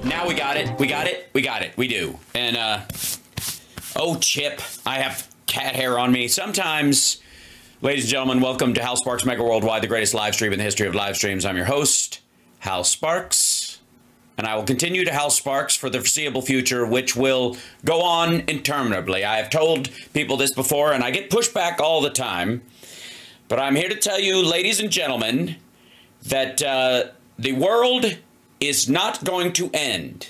Now we got it. We got it. We got it. We do. And, oh, Chip, I have cat hair on me. Sometimes, ladies and gentlemen, welcome to Hal Sparks Mega Worldwide, the greatest live stream in the history of live streams. I'm your host, Hal Sparks, and I will continue to Hal Sparks for the foreseeable future, which will go on interminably. I have told people this before, and I get pushback all the time, but I'm here to tell you, ladies and gentlemen, that the world is not going to end.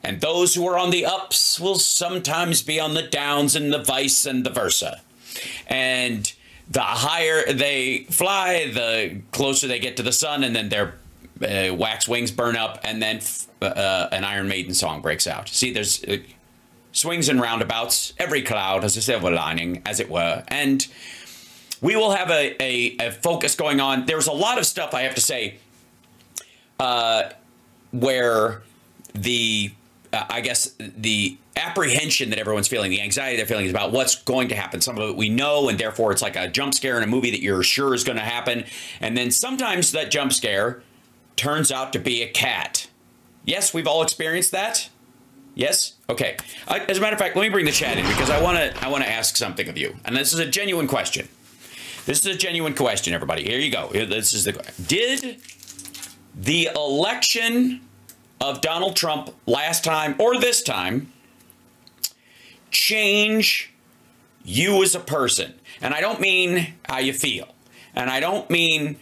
And those who are on the ups will sometimes be on the downs, and the vice and the versa. And the higher they fly, the closer they get to the sun, and then their wax wings burn up, and then an Iron Maiden song breaks out. See, there's swings and roundabouts. Every cloud has a silver lining, as it were. And we will have a focus going on. There's a lot of stuff I have to say where the I guess the apprehension that everyone's feeling, the anxiety they're feeling is about what's going to happen. Some of it we know, and therefore it's like a jump scare in a movie that you're sure is going to happen. And then sometimes that jump scare turns out to be a cat. Yes, we've all experienced that. Yes? Okay. As a matter of fact, let me bring the chat in because I want to ask something of you. And this is a genuine question. This is a genuine question, everybody. Here you go. This is the question. Did the election of Donald Trump last time or this time change you as a person? And I don't mean how you feel. And I don't mean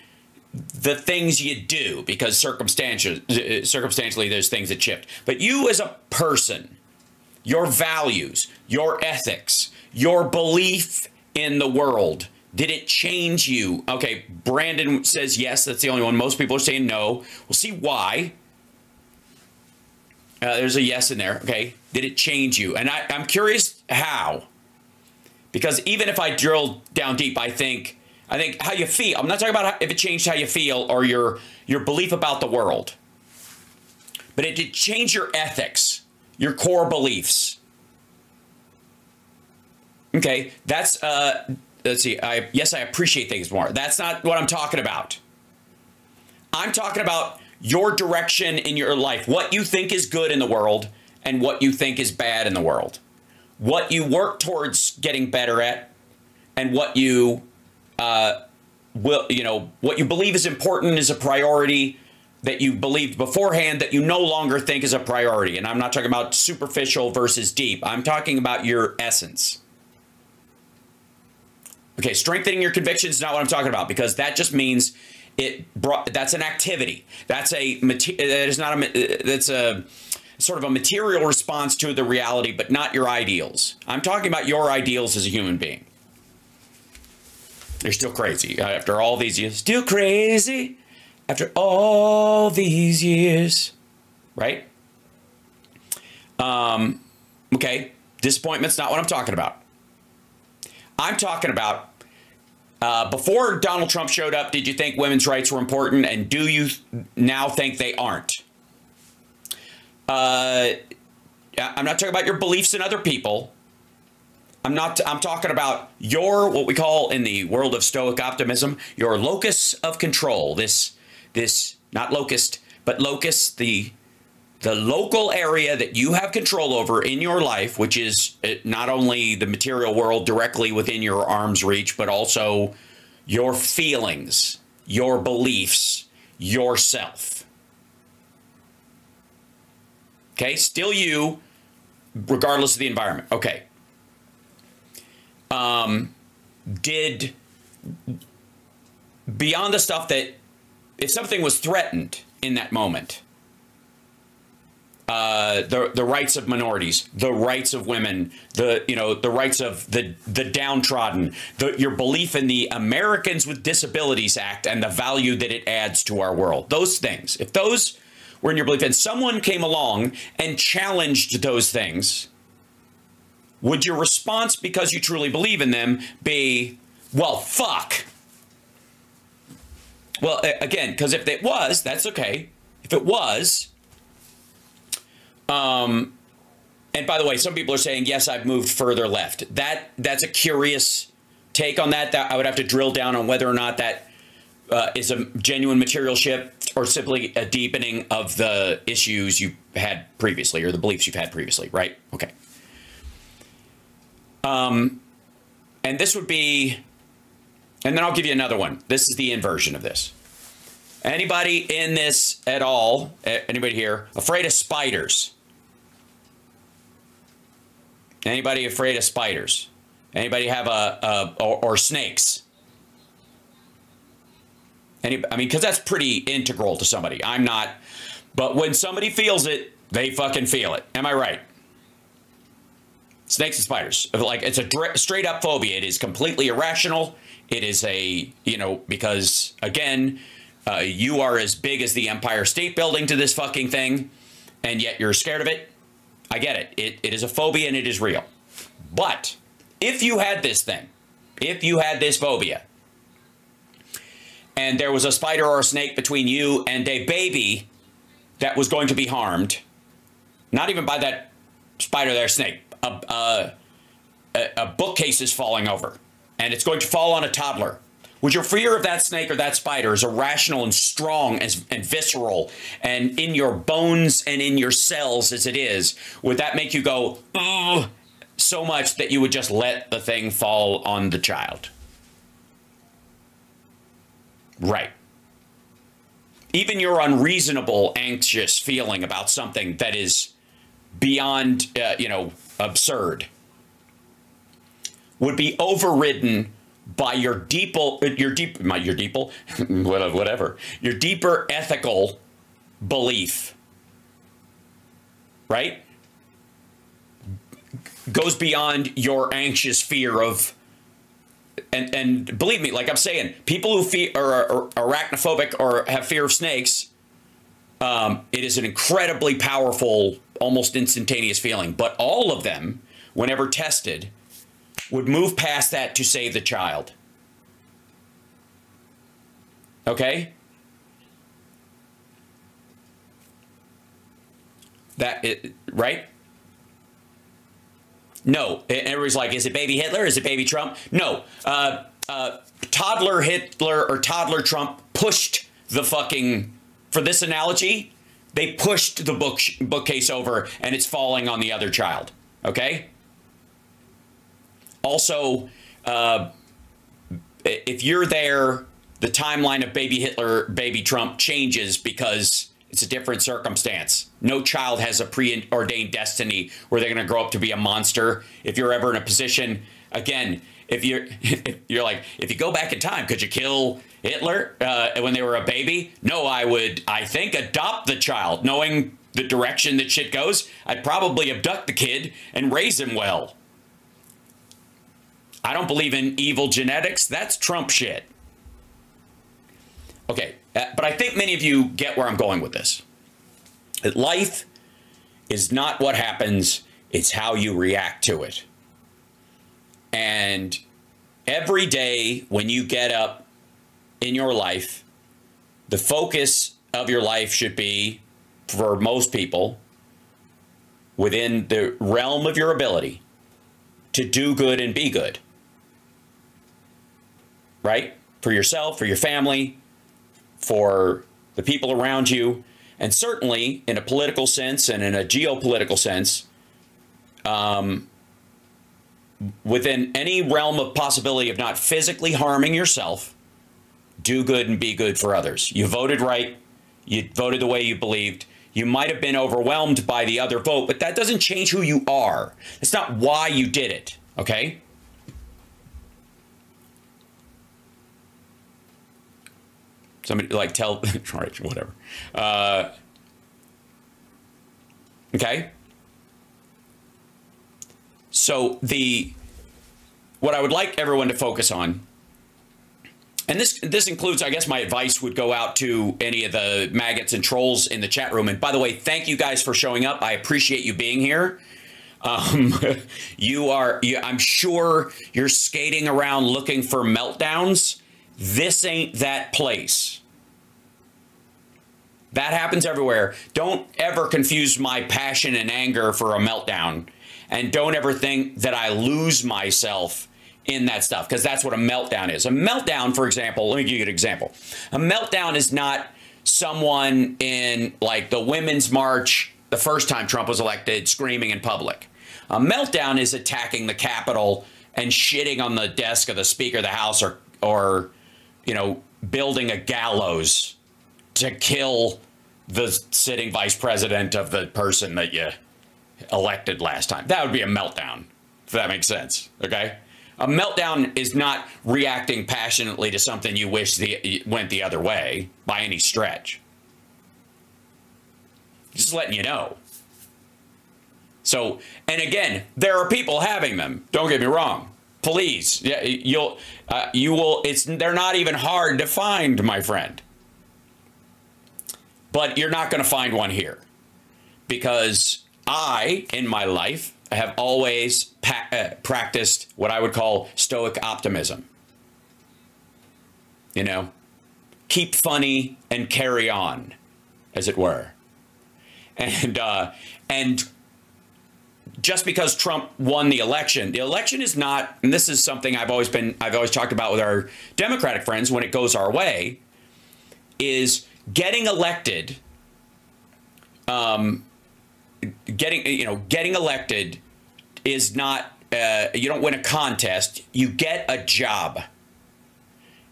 the things you do, because circumstantially there's things that shift. But you as a person, your values, your ethics, your belief in the world, did it change you? Okay, Brandon says yes. That's the only one. Most people are saying no. We'll see why. There's a yes in there. Okay, did it change you? And I'm curious how. Because even if I drill down deep, I think how you feel. I'm not talking about if it changed how you feel or your belief about the world. But it did change your ethics, your core beliefs. Okay, that's let's see. Yes, I appreciate things more. That's not what I'm talking about. I'm talking about your direction in your life, what you think is good in the world and what you think is bad in the world, what you work towards getting better at, and what you what you believe is important, is a priority that you believed beforehand that you no longer think is a priority. And I'm not talking about superficial versus deep. I'm talking about your essence. Okay, strengthening your convictions is not what I'm talking about, because that just means that's an activity. That's a sort of a material response to the reality, but not your ideals. I'm talking about your ideals as a human being. You're still crazy after all these years. Still crazy after all these years, right? Okay, disappointment's not what I'm talking about. I'm talking about before Donald Trump showed up, did you think women's rights were important? And do you now think they aren't? I'm not talking about your beliefs in other people. I'm talking about your, what we call in the world of Stoic optimism, your locus of control. This not locust, but locus, the local area that you have control over in your life, which is not only the material world directly within your arm's reach, but also your feelings, your beliefs, yourself. Okay, still you, regardless of the environment. Okay. Did, beyond the stuff that, if something was threatened in that moment, the rights of minorities, the rights of women, the rights of the downtrodden, your belief in the Americans with Disabilities Act and the value that it adds to our world, those things, if those were in your belief and someone came along and challenged those things, would your response, because you truly believe in them, be, well, fuck? Well, again, because if it was, that's okay. If it was, and by the way, some people are saying, yes, I've moved further left. That's a curious take on that. I would have to drill down on whether or not that is a genuine material shift or simply a deepening of the issues you had previously or the beliefs you've had previously, right? Okay. And this would be, and then I'll give you another one. This is the inversion of this. Anybody in this at all, anybody here, afraid of spiders? Anybody afraid of spiders? Anybody have or snakes? I mean, because that's pretty integral to somebody. I'm not, but when somebody feels it, they fucking feel it. Am I right? Snakes and spiders, like it's a straight up phobia. It is completely irrational. It is a, you know, because again, you are as big as the Empire State Building to this fucking thing, and yet you're scared of it. I get it. It is a phobia and it is real. But if you had this thing, if you had this phobia, and there was a spider or a snake between you and a baby that was going to be harmed, not even by that spider or snake, a bookcase is falling over, and it's going to fall on a toddler. Would your fear of that snake or that spider as irrational and strong and visceral and in your bones and in your cells as it is, would that make you go, oh, so much that you would just let the thing fall on the child? Right. Even your unreasonable, anxious feeling about something that is beyond, you know, absurd would be overridden by your deeper ethical belief, right? Goes beyond your anxious fear of, and believe me, like I'm saying, people who are arachnophobic or have fear of snakes, it is an incredibly powerful, almost instantaneous feeling. But all of them, whenever tested, would move past that to save the child. Okay? Right? No. And everybody's like, is it baby Hitler? Is it baby Trump? No. Toddler Hitler or toddler Trump pushed the fucking, for this analogy, they pushed the bookcase over and it's falling on the other child. Okay? Also, if you're there, the timeline of baby Hitler, baby Trump changes because it's a different circumstance. No child has a preordained destiny where they're going to grow up to be a monster. If you're ever in a position, again, if you're like, if you go back in time, could you kill Hitler when they were a baby? No, I think, adopt the child. Knowing the direction that shit goes, I'd probably abduct the kid and raise him well. I don't believe in evil genetics. That's Trump shit. Okay, but I think many of you get where I'm going with this. That life is not what happens, it's how you react to it. And every day when you get up in your life, the focus of your life should be, for most people, within the realm of your ability, to do good and be good. Right? For yourself, for your family, for the people around you, and certainly in a political sense and in a geopolitical sense, within any realm of possibility of not physically harming yourself, do good and be good for others. You voted right. You voted the way you believed. You might have been overwhelmed by the other vote, but that doesn't change who you are. It's not why you did it, okay? Somebody like tell, all right, whatever. Okay. So what I would like everyone to focus on, and this includes, I guess my advice would go out to any of the maggots and trolls in the chat room. And by the way, thank you guys for showing up. I appreciate you being here. I'm sure you're skating around looking for meltdowns. This ain't that place. That happens everywhere. Don't ever confuse my passion and anger for a meltdown. And don't ever think that I lose myself in that stuff, because that's what a meltdown is. A meltdown, for example, let me give you an example. A meltdown is not someone in like the Women's March the first time Trump was elected screaming in public. A meltdown is attacking the Capitol and shitting on the desk of the Speaker of the House, or you know, building a gallows to kill the sitting vice president of the person that you elected last time. That would be a meltdown, if that makes sense. Okay. A meltdown is not reacting passionately to something you wish went the other way by any stretch. Just letting you know. So, and again, there are people having them. Don't get me wrong. Please, yeah, you will. They're not even hard to find, my friend. But you're not going to find one here, because I, in my life, have always practiced what I would call stoic optimism. You know, keep funny and carry on, as it were. And just because Trump won the election is not, and this is something I've always talked about with our Democratic friends when it goes our way, is getting elected. Getting elected is not, you don't win a contest, you get a job.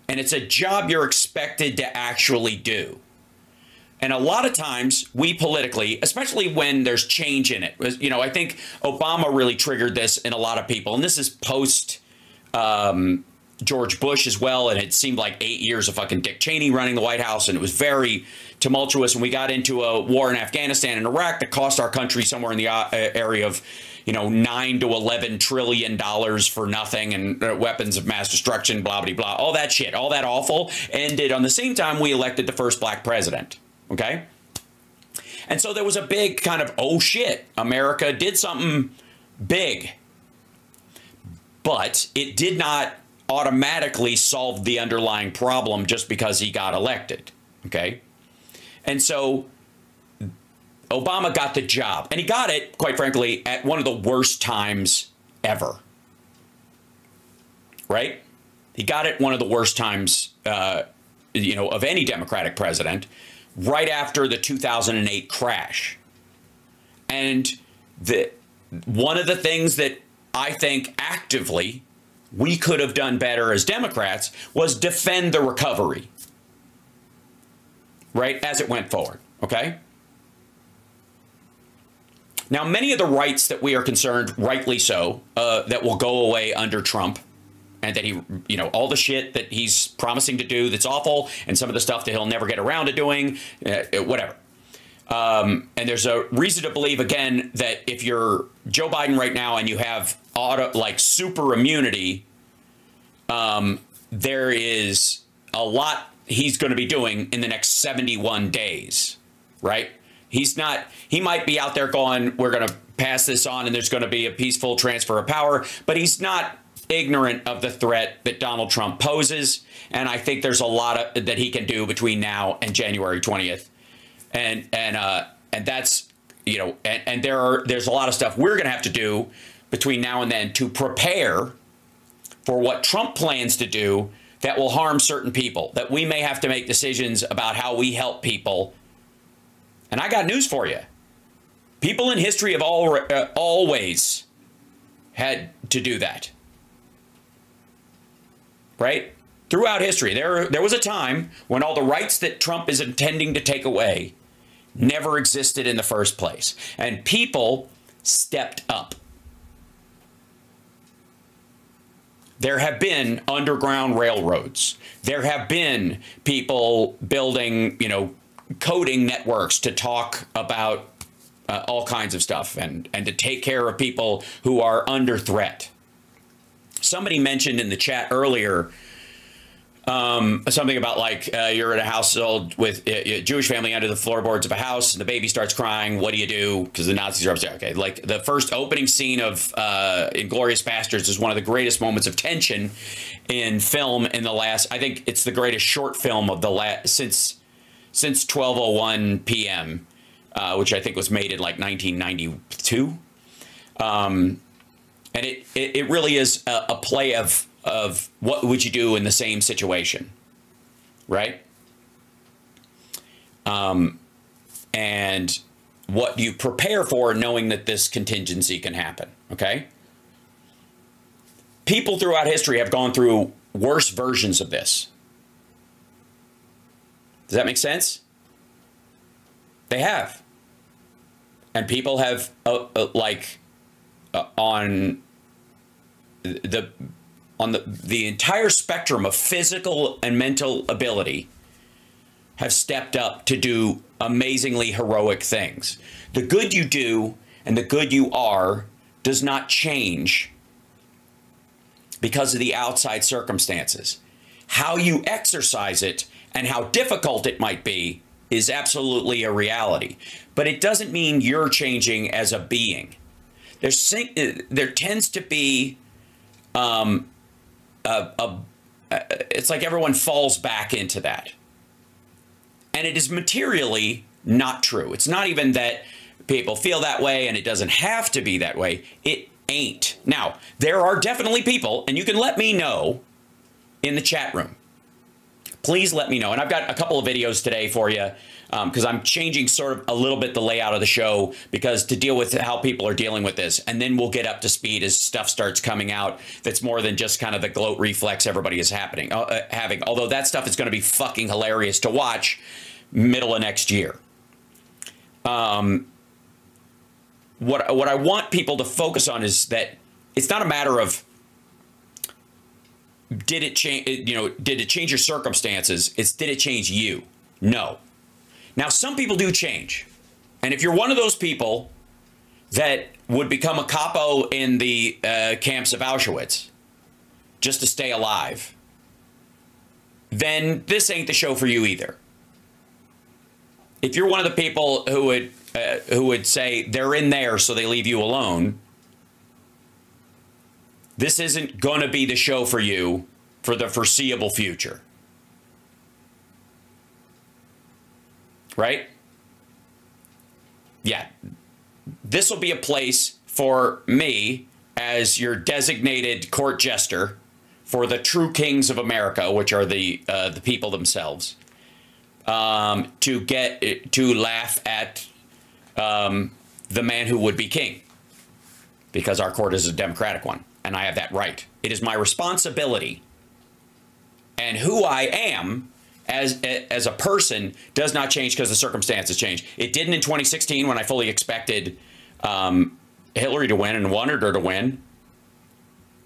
And it's a job you're expected to actually do. And a lot of times we politically, especially when there's change in it, you know, I think Obama really triggered this in a lot of people. And this is post George Bush as well. And it seemed like 8 years of fucking Dick Cheney running the White House. And it was very tumultuous. And we got into a war in Afghanistan and Iraq that cost our country somewhere in the area of, you know, $9 to $11 trillion for nothing, and weapons of mass destruction, blah, blah, blah. All that shit, all that awful ended on the same time we elected the first black president. Okay. And so there was a big kind of, oh shit, America did something big. But it did not automatically solve the underlying problem just because he got elected. Okay. And so Obama got the job, and he got it, quite frankly, at one of the worst times ever. Right? He got it one of the worst times, you know, of any Democratic president, right after the 2008 crash. And one of the things that I think actively we could have done better as Democrats was defend the recovery, right, as it went forward. Okay. Now, many of the rights that we are concerned, rightly so, that will go away under Trump, and that he, you know, all the shit that he's promising to do that's awful, and some of the stuff that he'll never get around to doing, whatever. And there's a reason to believe, again, that if you're Joe Biden right now and you have super immunity, there is a lot he's going to be doing in the next 71 days, right? He might be out there going, we're going to pass this on and there's going to be a peaceful transfer of power, but he's not ignorant of the threat that Donald Trump poses. And I think there's a lot that he can do between now and January 20th. And that's, you know, and there's a lot of stuff we're going to have to do between now and then to prepare for what Trump plans to do that will harm certain people, that we may have to make decisions about how we help people. And I got news for you. People in history have always had to do that. Right? Throughout history, there was a time when all the rights that Trump is intending to take away never existed in the first place. And people stepped up. There have been underground railroads. There have been people building, you know, coding networks to talk about all kinds of stuff and to take care of people who are under threat. Somebody mentioned in the chat earlier something about like you're in a household with a Jewish family under the floorboards of a house and the baby starts crying. What do you do? Because the Nazis are upstairs. Okay, like the first opening scene of Inglourious Basterds is one of the greatest moments of tension in film in the last. I think it's the greatest short film of the last since 12:01 p.m., which I think was made in like 1992. And it really is a play of what would you do in the same situation, right? And what you prepare for, knowing that this contingency can happen, okay? People throughout history have gone through worse versions of this. Does that make sense? They have. And people have, on the entire spectrum of physical and mental ability, have stepped up to do amazingly heroic things. The good you do and the good you are does not change because of the outside circumstances. How you exercise it and how difficult it might be is absolutely a reality. But it doesn't mean you're changing as a being. There tends to be, it's like everyone falls back into that. And it is materially not true. It's not even that people feel that way and it doesn't have to be that way. It ain't. Now, there are definitely people, and you can let me know in the chat room. Please let me know. And I've got a couple of videos today for you because I'm changing sort of a little bit the layout of the show because to deal with how people are dealing with this. And then we'll get up to speed as stuff starts coming out that's more than just kind of the gloat reflex everybody is having. Although that stuff is going to be fucking hilarious to watch middle of next year. What I want people to focus on is that it's not a matter of did it change, did it change your circumstances? It's did it change you? No. Now, some people do change. And if you're one of those people that would become a capo in the camps of Auschwitz just to stay alive, then this ain't the show for you either. If you're one of the people who would say they're in there so they leave you alone, this isn't going to be the show for you for the foreseeable future. Right? Yeah. This will be a place for me as your designated court jester for the true kings of America, which are the people themselves, to laugh at the man who would be king, because our court is a democratic one, and I have that right. It is my responsibility, and who I am as a person does not change because the circumstances change. It didn't in 2016 when I fully expected Hillary to win and wanted her to win.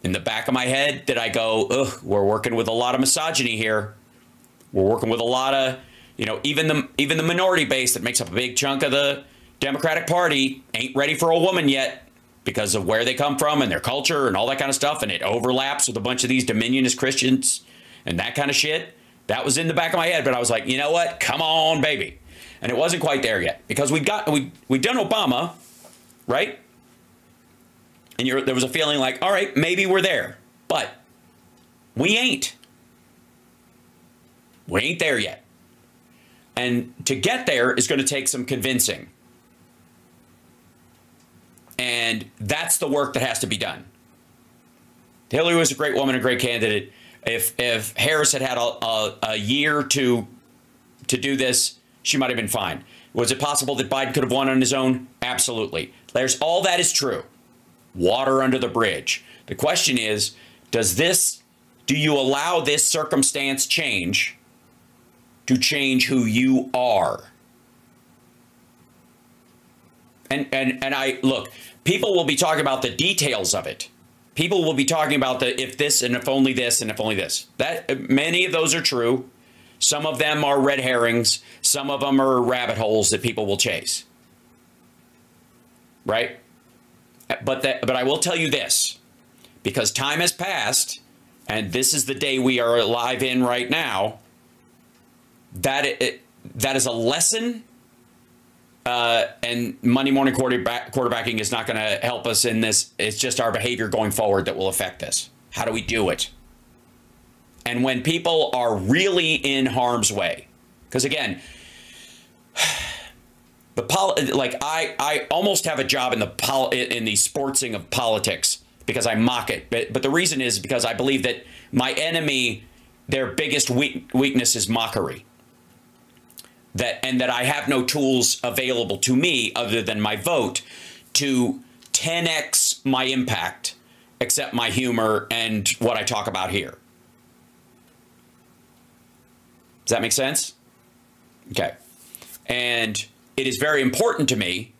In the back of my head, did I go, ugh, we're working with a lot of misogyny here. We're working with a lot of, even the minority base that makes up a big chunk of the Democratic Party ain't ready for a woman yet because of where they come from and their culture and all that kind of stuff. And it overlaps with a bunch of these dominionist Christians and that kind of shit. That was in the back of my head, but I was like, you know what? Come on, baby. And it wasn't quite there yet because we've done Obama, right? And there was a feeling like, all right, maybe we're there, but we ain't. We ain't there yet. And to get there is going to take some convincing. And that's the work that has to be done. Hillary was a great woman, a great candidate. If Harris had a year to do this, she might have been fine. Was it possible that Biden could have won on his own? Absolutely. All that is true. Water under the bridge. The question is, do you allow this circumstance change to change who you are? And look, people will be talking about the details of it. People will be talking about the if this and if only this and if only this. That many of those are true. Some of them are red herrings. Some of them are rabbit holes that people will chase. Right? But I will tell you this, because time has passed, and this is the day we are alive in right now. That is a lesson. And Monday morning quarterbacking is not going to help us in this. It's just our behavior going forward that will affect this. How do we do it? And when people are really in harm's way, because again, I almost have a job in the sportsing of politics because I mock it. But the reason is because I believe that my enemy, their biggest weakness is mockery. And that I have no tools available to me other than my vote to 10x my impact, except my humor and what I talk about here. Does that make sense? Okay. And it is very important to me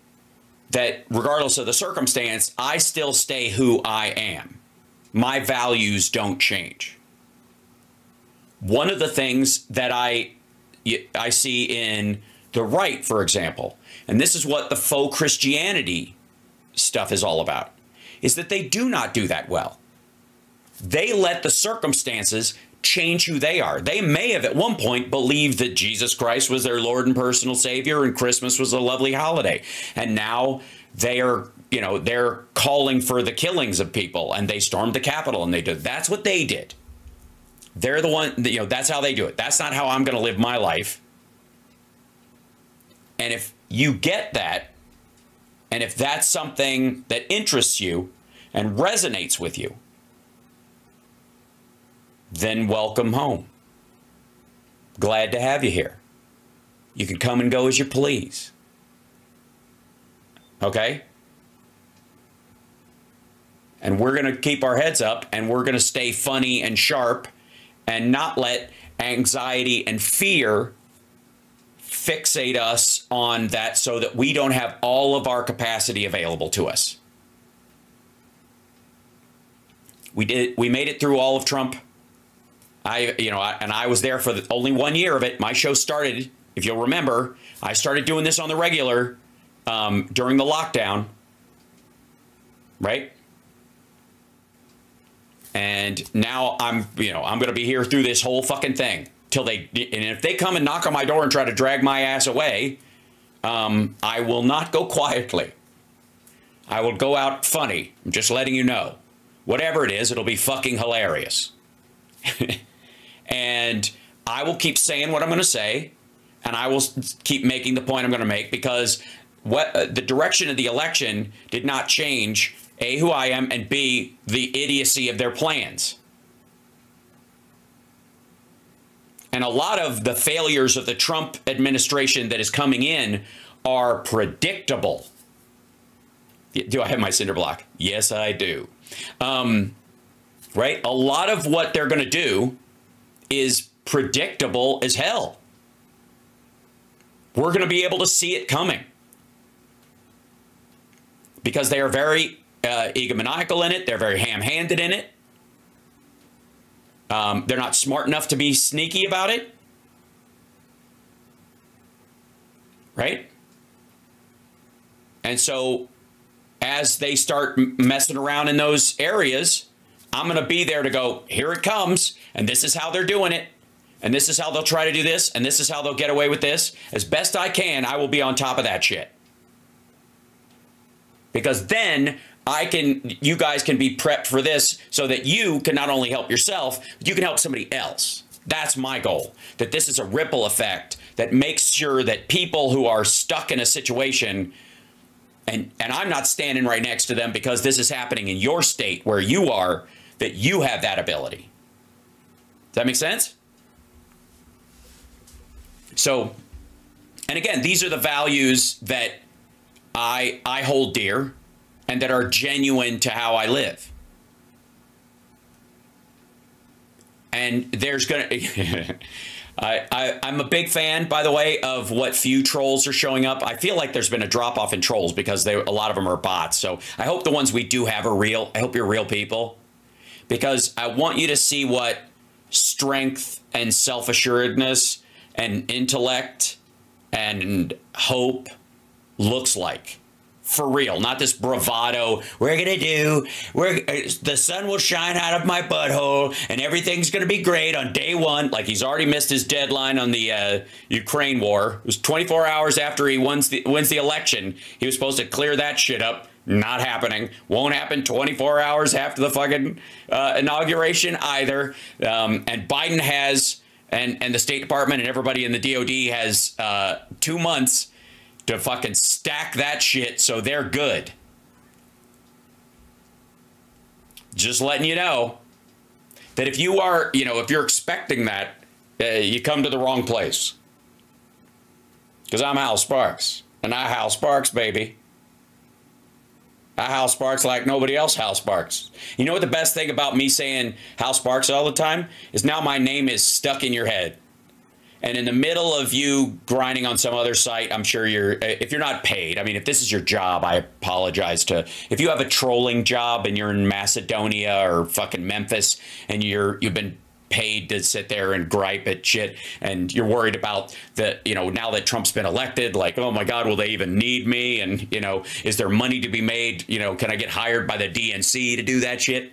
that regardless of the circumstance, I still stay who I am. My values don't change. One of the things that I see in the right, for example, and this is what the faux Christianity stuff is all about, is that they do not do that well. They let the circumstances change who they are. They may have at one point believed that Jesus Christ was their Lord and personal Savior and Christmas was a lovely holiday. And now they are, they're calling for the killings of people and they stormed the Capitol and they did. That's what they did. They're the one, that's how they do it. That's not how I'm going to live my life. And if you get that, and if that's something that interests you and resonates with you, then welcome home. Glad to have you here. You can come and go as you please. Okay? And we're going to keep our heads up and we're going to stay funny and sharp and not let anxiety and fear fixate us on that so that we don't have all of our capacity available to us. We made it through all of Trump. I was there for only 1 year of it. My show started, if you'll remember, I started doing this on the regular during the lockdown, right? And now I'm going to be here through this whole fucking thing and if they come and knock on my door and try to drag my ass away, I will not go quietly. I will go out funny. I'm just letting you know. Whatever it is, it'll be fucking hilarious. And I will keep saying what I'm going to say, and I will keep making the point I'm going to make, because the direction of the election did not change, A, who I am, and B, the idiocy of their plans. And a lot of the failures of the Trump administration that is coming in are predictable. Do I have my cinder block? Yes, I do. Right? A lot of what they're going to do is predictable as hell. We're going to be able to see it coming because they are very egomaniacal in it. They're very ham-handed in it. They're not smart enough to be sneaky about it. Right? And so as they start messing around in those areas, I'm going to be there to go, here it comes, and this is how they're doing it, and this is how they'll try to do this, and this is how they'll get away with this. As best I can, I will be on top of that shit. Because then you guys can be prepped for this so that you can not only help yourself, but you can help somebody else. That's my goal, that this is a ripple effect that makes sure that people who are stuck in a situation, and I'm not standing right next to them because this is happening in your state where you are, that you have that ability. Does that make sense? So, and again, these are the values that I hold dear and that are genuine to how I live. And there's going to... I'm a big fan, by the way, of what few trolls are showing up. I feel like there's been a drop-off in trolls because a lot of them are bots. So I hope the ones we do have are real. I hope you're real people. Because I want you to see what strength and self-assuredness and intellect and hope looks like. For real, not this bravado. The sun will shine out of my butthole and everything's going to be great on day one. Like he's already missed his deadline on the Ukraine war. It was 24 hours after he wins the election. He was supposed to clear that shit up. Not happening. Won't happen 24 hours after the fucking inauguration either. And Biden has, and the State Department and everybody in the DOD has 2 months to fucking stack that shit so they're good. Just letting you know that if you are, if you're expecting that, you come to the wrong place. Because I'm Hal Sparks, and I Hal Sparks, baby. I Hal Sparks like nobody else Hal Sparks. You know what the best thing about me saying Hal Sparks all the time is now my name is stuck in your head. And in the middle of you grinding on some other site, I'm sure if you're not paid, I mean, if this is your job, I apologize if you have a trolling job and you're in Macedonia or fucking Memphis and you've been paid to sit there and gripe at shit and you're worried about now that Trump's been elected, like, oh my God, will they even need me? And, is there money to be made? Can I get hired by the DNC to do that shit?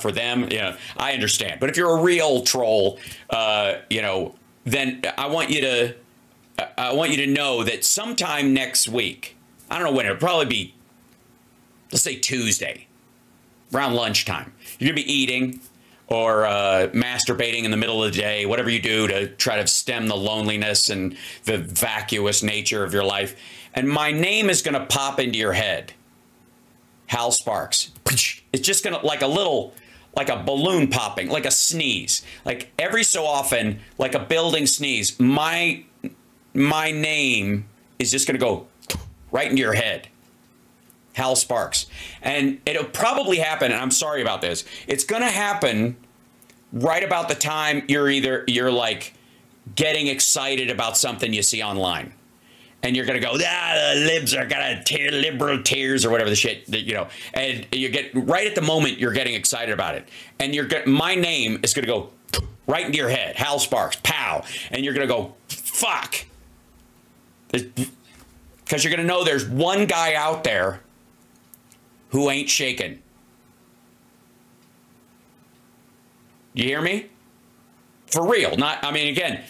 For them, I understand. But if you're a real troll, then I want you to know that sometime next week, I don't know when, it'll probably be, let's say Tuesday, around lunchtime, you're gonna be eating or masturbating in the middle of the day, whatever you do to try to stem the loneliness and the vacuous nature of your life. And my name is gonna pop into your head. Hal Sparks. It's just gonna like a balloon popping, like a sneeze. Like every so often, like a building sneeze, my name is just gonna go right into your head. Hal Sparks. And it'll probably happen, and I'm sorry about this, it's gonna happen right about the time you're like getting excited about something you see online. And you're going to go, the libs are going to liberal tears or whatever the shit, and you get right at the moment you're getting excited about it. And my name is going to go right into your head, Hal Sparks, pow. And you're going to go, fuck. Because you're going to know there's one guy out there who ain't shaken. You hear me? For real. Again,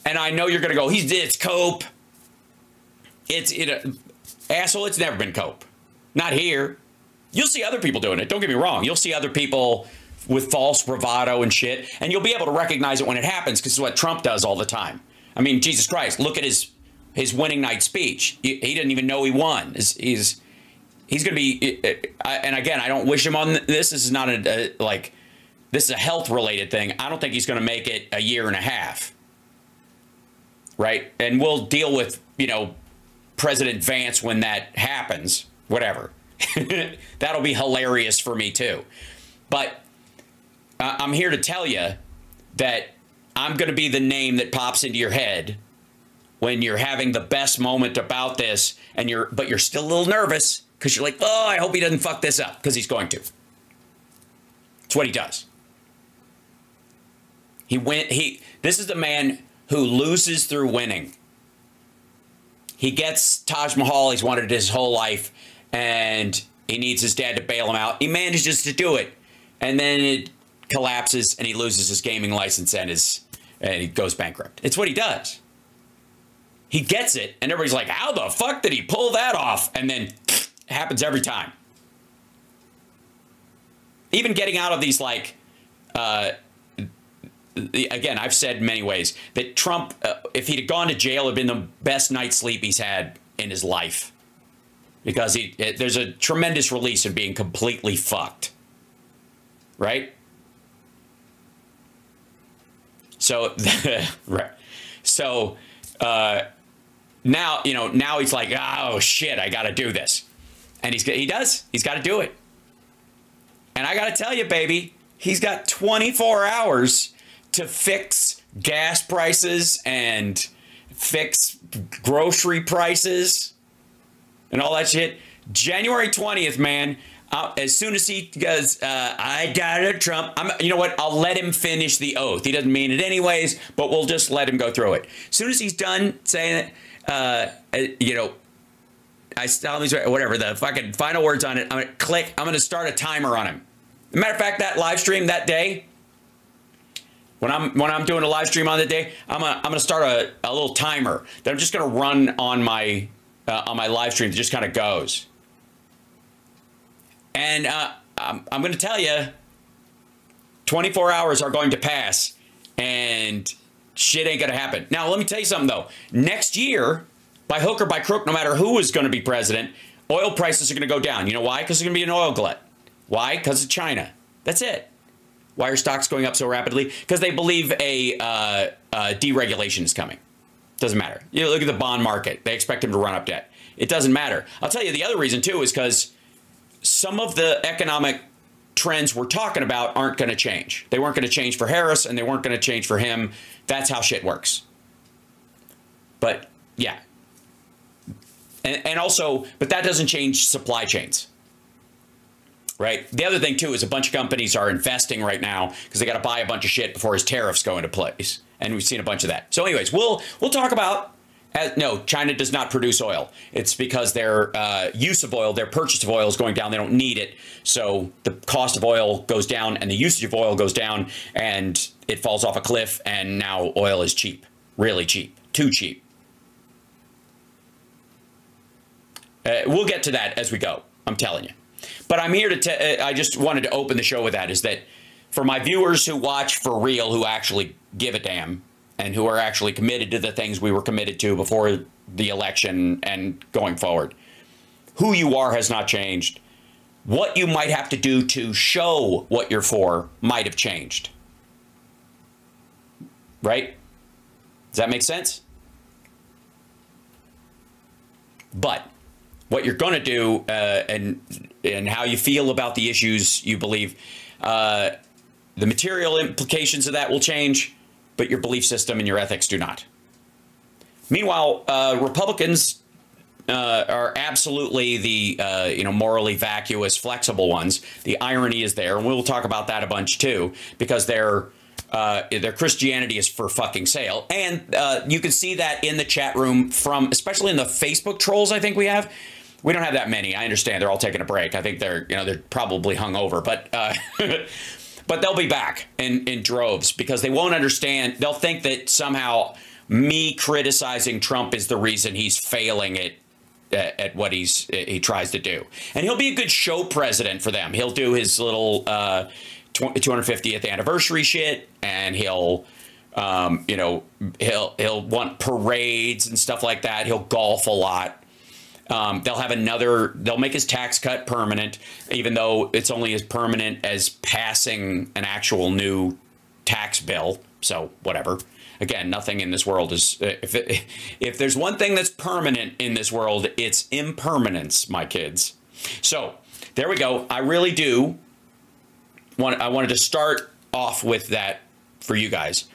and I know you're going to go, it's Cope. Asshole, it's never been Cope. Not here. You'll see other people doing it. Don't get me wrong. You'll see other people with false bravado and shit, and you'll be able to recognize it when it happens because it's what Trump does all the time. I mean, Jesus Christ, look at his winning night speech. He didn't even know he won. He's going to be, and again, I don't wish him on this. This is not this is a health-related thing. I don't think he's going to make it a year and a half. Right? And we'll deal with, President Vance when that happens, whatever. That'll be hilarious for me too. But I'm here to tell you that I'm going to be the name that pops into your head when you're having the best moment about this and but you're still a little nervous because you're like, oh, I hope he doesn't fuck this up, because he's going to. It's what he does. This is the man who loses through winning. He gets Taj Mahal, he's wanted it his whole life, and he needs his dad to bail him out. He manages to do it, and then it collapses, and he loses his gaming license, and he goes bankrupt. It's what he does. He gets it, and everybody's like, how the fuck did he pull that off? And then it happens every time. Even getting out of these, again, I've said in many ways that Trump, if he'd have gone to jail, would have been the best night's sleep he's had in his life. Because there's a tremendous release of being completely fucked. Right? So, right. So, now he's like, oh shit, I got to do this. And he does. He's got to do it. And I got to tell you, baby, he's got 24 hours to fix gas prices and fix grocery prices and all that shit. January 20th, man, as soon as he goes, I doubted Trump, you know what? I'll let him finish the oath. He doesn't mean it anyways, but we'll just let him go through it. As soon as he's done saying it, whatever, the fucking final words on it, I'm going to click, I'm going to start a timer on him. Matter of fact, that live stream that day, when I'm doing a live stream on the day, I'm gonna start a little timer that I'm just gonna run on my live stream. It just kind of goes, and I'm gonna tell you, 24 hours are going to pass, and shit ain't gonna happen. Now, let me tell you something though. Next year, by hook or by crook, no matter who is going to be president, oil prices are going to go down. You know why? Because there's going to be an oil glut. Why? Because of China. That's it. Why are stocks going up so rapidly? Because they believe a deregulation is coming. Doesn't matter. You look at the bond market. They expect him to run up debt. It doesn't matter. I'll tell you the other reason, too, is because some of the economic trends we're talking about aren't going to change. They weren't going to change for Harris, and they weren't going to change for him. That's how shit works. But, yeah. And also, but that doesn't change supply chains. Right. The other thing, too, is a bunch of companies are investing right now because they got to buy a bunch of shit before his tariffs go into place. And we've seen a bunch of that. So anyways, we'll talk about no, China does not produce oil. It's because their use of oil, their purchase of oil is going down. They don't need it. So the cost of oil goes down and the usage of oil goes down and it falls off a cliff. And now oil is cheap, really cheap, too cheap. We'll get to that as we go. I'm telling you. But I'm here to I just wanted to open the show with that, is that for my viewers who watch for real, who actually give a damn, and who are actually committed to the things we were committed to before the election and going forward, who you are has not changed. What you might have to do to show what you're for might have changed. Right? Does that make sense? But what you're going to do and how you feel about the issues you believe, the material implications of that will change, but your belief system and your ethics do not. Meanwhile, Republicans are absolutely the morally vacuous, flexible ones. The irony is there, and we'll talk about that a bunch too, because their Christianity is for fucking sale. And you can see that in the chat room from, especially in the Facebook trolls I think we have. We don't have that many. I understand they're all taking a break. I think they're probably hungover, but but they'll be back in droves because they won't understand. They'll think that somehow me criticizing Trump is the reason he's failing at what he tries to do. And he'll be a good show president for them. He'll do his little 250th anniversary shit, and he'll want parades and stuff like that. He'll golf a lot. They'll make his tax cut permanent, even though it's only as permanent as passing an actual new tax bill. So whatever. Again, nothing in this world is, if there's one thing that's permanent in this world, it's impermanence, my kids. So there we go. I really do I wanted to start off with that for you guys.